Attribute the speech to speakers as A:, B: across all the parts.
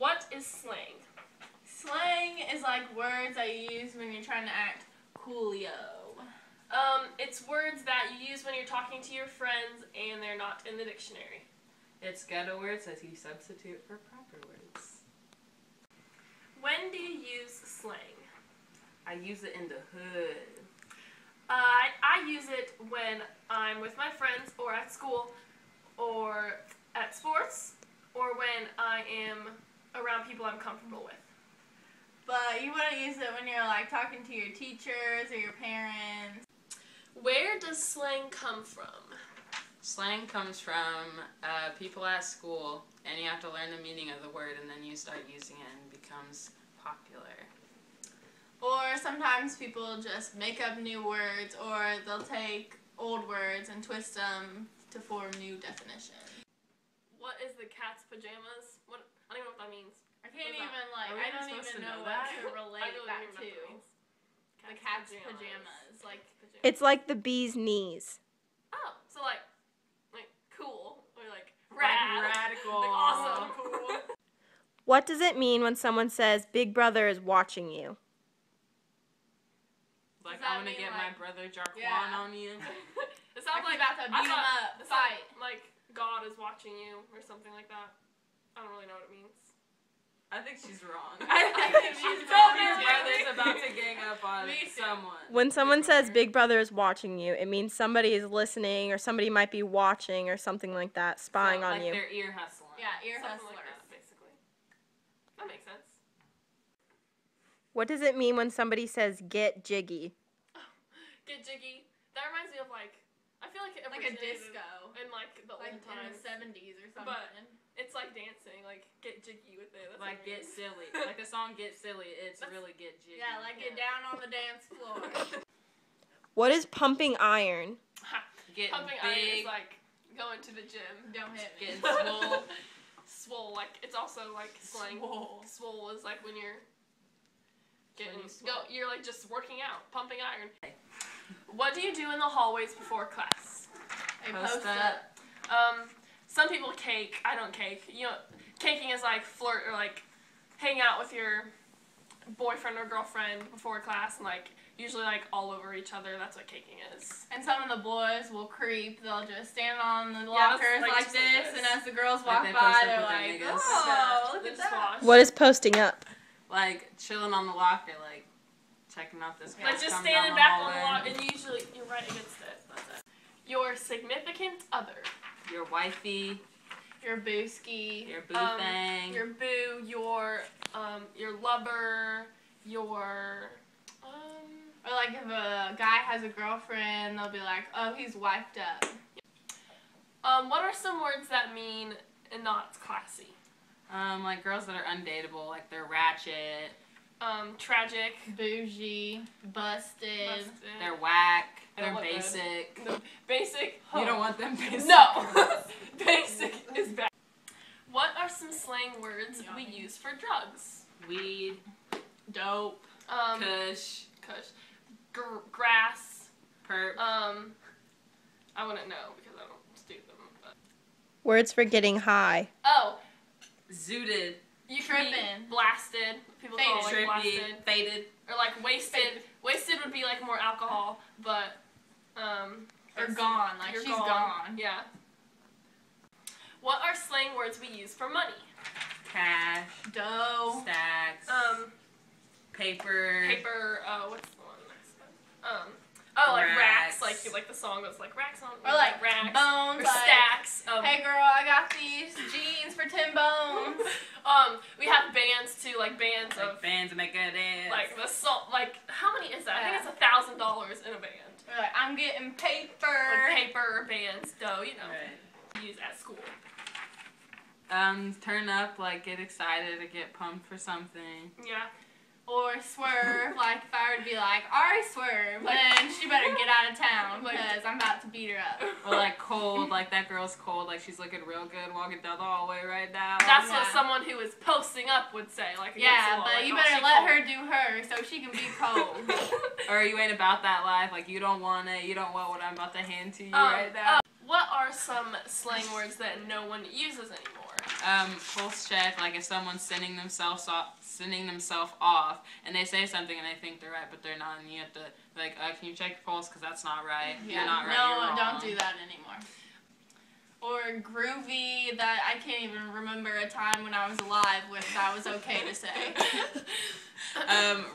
A: What is slang?
B: Slang is like words that you use when you're trying to act coolio.
A: It's words that you use when you're talking to your friends and they're not in the dictionary.
C: It's ghetto words that you substitute for proper words.
A: When do you use slang?
C: I use it in the hood.
A: I use it when I'm with my friends or at school or at sports or when I am around people I'm comfortable with.
B: But you wouldn't use it when you're like talking to your teachers or your parents.
A: Where does slang come from?
C: Slang comes from people at school, and you have to learn the meaning of the word, and then you start using it and it becomes popular.
B: Or sometimes people just make up new words, or they'll take old words and twist them to form new definitions.
A: What is the cat's pajamas? What? I don't even know what that means.
B: I can't even
C: I don't even know
B: what to
A: I
B: relate
A: really
B: that
A: don't even know
B: to.
A: what that means.
B: The cat's pajamas. Like,
D: It's like the bee's knees.
A: Oh, so like cool or like rad,
C: radical.
A: like awesome, cool.
D: What does it mean when someone says Big Brother is watching you?
C: Like,
B: Does that
C: I'm gonna
B: mean,
C: get
B: like-
C: my brother Jarquan
B: Yeah.
C: on you.
A: It sounds like
B: about to beat him up,
A: it sounds
B: fight.
A: like God is watching you or something like that. I don't really know what it means.
C: I think she's wrong.
B: I think she's
C: Your
B: wrong.
C: brother's about to gang up on
B: Me too.
C: someone.
D: When someone says Big Brother is watching you, it means somebody is listening or somebody might be watching or something like that, spying
C: So,
D: on
C: like
D: you.
C: They're ear hustling.
B: Yeah, ear
A: Something
B: hustlers.
A: like that, basically. That makes sense.
D: What does it mean when somebody says get jiggy?
A: Get jiggy. That reminds me of I feel like it
B: Like a
A: originated
B: disco.
A: in the
B: Like
A: old
B: in the
A: times.
B: 70s or something.
A: But it's like dancing, like get jiggy with it. That's
C: Like
A: what it
C: Get
A: means.
C: Silly. Like the song Get Silly, it's really Get Jiggy.
B: yeah, like get down on the dance floor.
D: What is pumping iron?
C: Getting
A: Pumping iron is
C: big,
A: like going to the gym.
B: Don't hit me.
C: getting swole.
A: Swole, like it's also like slang.
B: Swole.
A: Swole is like when you're getting
C: When you swole.
A: you're like just working out, pumping iron. What do you do in the hallways before class?
B: A
C: Post
B: post-up.
A: Some people cake. I don't cake. You know, caking is like flirt or like hang out with your boyfriend or girlfriend before class and like usually like all over each other. That's what caking is.
B: And some of the boys will creep. They'll just stand on the
A: Yeah,
B: lockers
A: like
B: like
A: just
B: this,
A: like
B: and as the girls
C: Like
B: walk
C: they
B: by,
C: post up
B: they're
C: with their
B: like,
C: niggas.
B: oh, look
A: They
B: at
A: just
B: that.
A: watch.
D: What is posting up?
C: Like chilling on the locker, like checking out this guy.
A: Like just
C: coming
A: standing
C: down
A: back on the
C: hallway.
A: lock, and usually you're right against it. That's it. Your significant other.
C: Your wifey,
B: Your booski.
C: your boo thing.
A: Your boo, your lover, your
B: Or like if a guy has a girlfriend, they'll be like, oh, he's wifed up.
A: what are some words that mean and not classy?
C: Like girls that are undateable, like they're ratchet,
A: Tragic,
B: Bougie. Busted.
C: they're whack,
A: They
C: they're
A: don't look good.
C: basic.
A: No, basic.
C: You don't want them basic.
A: No, basic is bad. What are some slang words we
B: Yummy.
A: use for drugs?
C: Weed,
B: Dope.
C: kush,
A: Grass.
C: perp.
A: I wouldn't know because I don't do them. But.
D: Words for getting high.
A: Oh,
C: Zooted,
A: you can
B: Trippin'.
A: be blasted. People call it like
C: trippy,
A: blasted.
C: faded.
A: Or like wasted. Wasted would be like more alcohol, but
B: Or gone. Like
A: you're
B: she's gone.
A: Yeah. What are slang words we use for money?
C: Cash,
B: Dough.
C: stacks, paper.
A: Paper. What's the one next one? Like racks.
C: Racks.
A: Like the song goes like racks on.
B: Or like
A: racks.
B: bones.
A: Or
B: Like,
A: stacks.
B: hey girl, I got these jeans for 10 bones.
A: We have bands too, like bands
C: Like
A: of
C: bands that make a dance.
A: like the song. Like how many is that? I think it's $1,000 in a band.
B: Or like, I'm getting paper.
A: Like paper bands, dough. You know,
C: Right.
A: used at school.
C: Turn up, like get excited or get pumped for something.
A: Yeah.
B: Or swerve, like if I were to be like, alright swerve, then she better get out of town because I'm about to beat her up.
C: Or like cold, like that girl's cold, like she's looking real good walking down the hallway right now.
A: That's
B: Yeah.
A: what someone who is posting up would say. Like against
B: Yeah,
A: the wall,
B: but
A: like,
B: you
A: oh,
B: better
A: she
B: let
A: cold.
B: her do her so she can be cold.
C: Or you ain't about that life, like you don't want it, you don't want what I'm about to hand to you right now.
A: What are some slang words that no one uses anymore?
C: pulse check, like if someone's sending themselves off, and they say something and they think they're right, but they're not, and you have to, like, can you check your pulse, because that's not right.
B: Yeah.
C: You're not right,
B: No,
C: you're wrong.
B: don't do that anymore. Or groovy, that I can't even remember a time when I was alive when that was okay to say.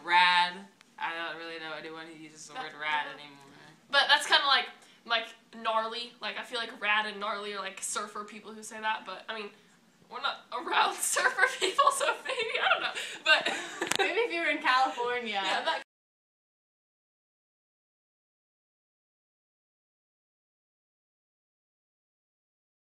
C: Rad. I don't really know anyone who uses the word rad anymore.
A: But that's kind of like gnarly. Like, I feel like rad and gnarly are like surfer people who say that. But I mean, we're not around surfer people, so maybe I don't know. But
B: Maybe if you were in California.
A: yeah, that